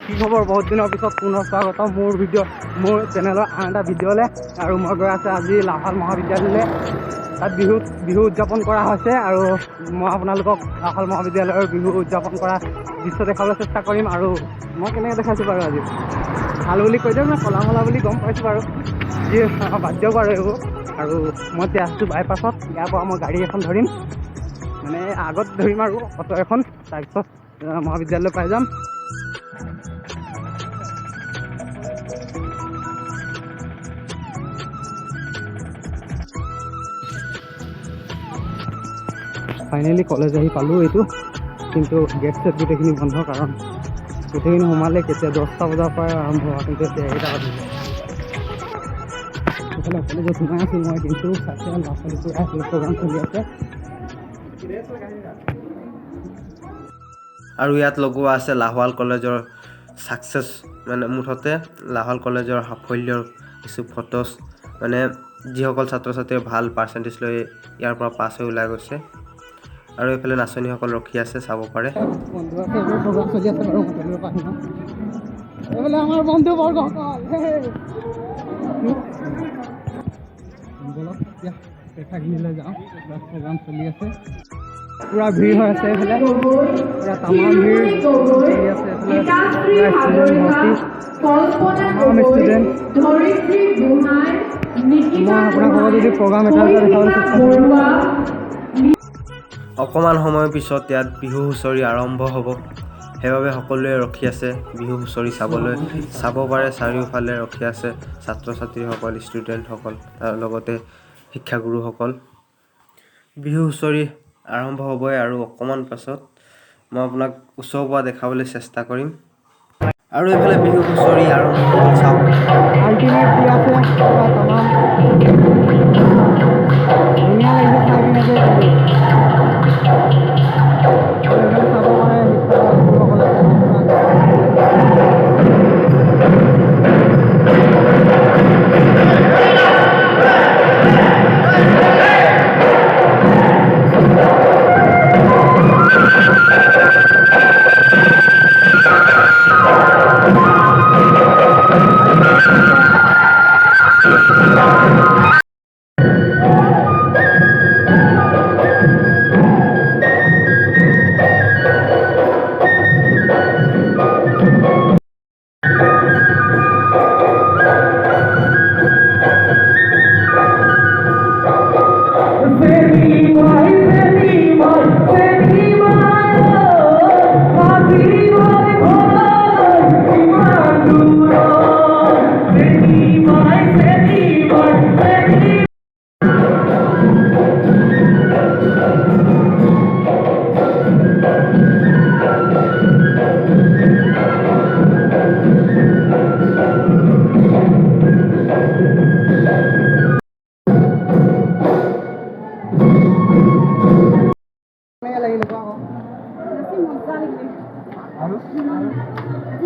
কি খবৰ বহুত দিনৰ পিছত পুনৰ স্বাগত মোৰ চেনেলৰ আন এটা ভিডিঅ'লৈ আৰু মই গৈ আছোঁ আজি লাভাল মহাবিদ্যালয়লৈ। তাত বিহু উদযাপন কৰা হৈছে আৰু মই আপোনালোকক লাভাল মহাবিদ্যালয়ৰ বিহু উদযাপন কৰা দৃশ্য দেখাবলৈ চেষ্টা কৰিম। আৰু মই কেনেকৈ দেখাইছোঁ বাৰু আজি ভাল বুলি কৈ দিয়ক নে কলা মলা বুলি গম পাইছোঁ বাৰু, যি বাদ দিয়ক বাৰু এইবোৰ। আৰু মই এতিয়া আছোঁ বাইপাছত, ইয়াৰ পৰা মই গাড়ী এখন ধৰিম, মানে আগত ধৰিম আৰু অটো এখন, তাৰপিছত মহাবিদ্যালয় পাই যাম। ফাইনেলি কলেজ আহি পালোঁ এইটো, কিন্তু গেট চেট গোটেইখিনি বন্ধ, কাৰণ গোটেইখিনি সোমালে কেতিয়া 10টা বজাৰ পৰা আৰম্ভ হোৱা, কিন্তু এতিয়া 1টা বাজিলে। সেইফালে কলেজত সোমাই আছোঁ মই, কিন্তু চাইছে ল'ৰা ছোৱালীবোৰ আহিলে, প্ৰগ্ৰাম চলি আছে। আৰু ইয়াত লগোৱা আছে লাহোৱাল কলেজৰ ছাকচেছ, মানে মুঠতে লাহোৱাল কলেজৰ সাফল্যৰ কিছু ফটোজ, মানে যিসকল ছাত্ৰ ছাত্ৰীয়ে ভাল পাৰ্চেণ্টেজ লৈ ইয়াৰ পৰা পাছ হৈ ওলাই গৈছে। আৰু এইফালে নাচনীসকল ৰখি আছে, চাব পাৰে। আমাৰ বন্ধু বৰ্গ প্ৰেক্ষাগৃহলৈ যাওঁ, প্ৰগ্ৰাম চলি আছে, পুৰা ভিৰ হৈ আছে এইফালে, পুৰা তামাম ভিৰ চলি আছে এইফালে, পুৰা ষ্টুডেণ্ট ভৰ্তি, তামাম ষ্টুডেণ্ট। মই আপোনাক ক'ব যদি প্ৰগ্ৰাম এটা দেখাবলৈ চেষ্টা কৰিম। অকণমান সময়ৰ পিছত ইয়াত বিহু হুঁচৰি আৰম্ভ হ'ব, সেইবাবে সকলোৱে ৰখি আছে বিহু হুঁচৰি চাবলৈ। চাব পাৰে চাৰিওফালে ৰখি আছে ছাত্ৰ ছাত্ৰীসকল, ষ্টুডেণ্টসকল, তাৰ লগতে শিক্ষাগুৰুসকল। বিহু হুঁচৰি আৰম্ভ হ'বই আৰু অকণমান পাছত মই আপোনাক ওচৰৰ পৰা দেখাবলৈ চেষ্টা কৰিম। আৰু এইফালে বিহু হুঁচৰি আৰম্ভ হ'ল, চাওক। আল্টিমেট দি আছে, তামাম ধুনীয়া লাগিছে চাই পিনে যে, আৰু এইফালে চাব পাৰে শিক্ষাগুৰুসকল আছে।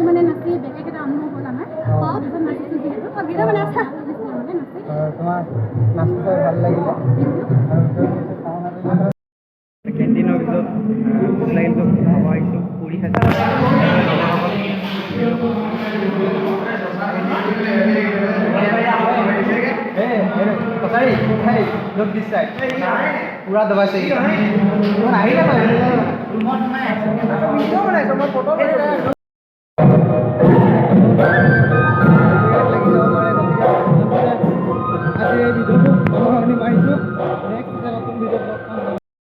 মানে নাচি বেলেগ এটা অনুভৱ হ'ল আমাৰ। নাচিছোঁ যিহেতু তোমাৰ নাচি চাই ভাল লাগিলে। কেণ্টিনৰ ভিতৰত ভোক লাগিল, খাব আহিছোঁ, পুৰি খাইছোঁ। পুৰা দবাইছে আহিলে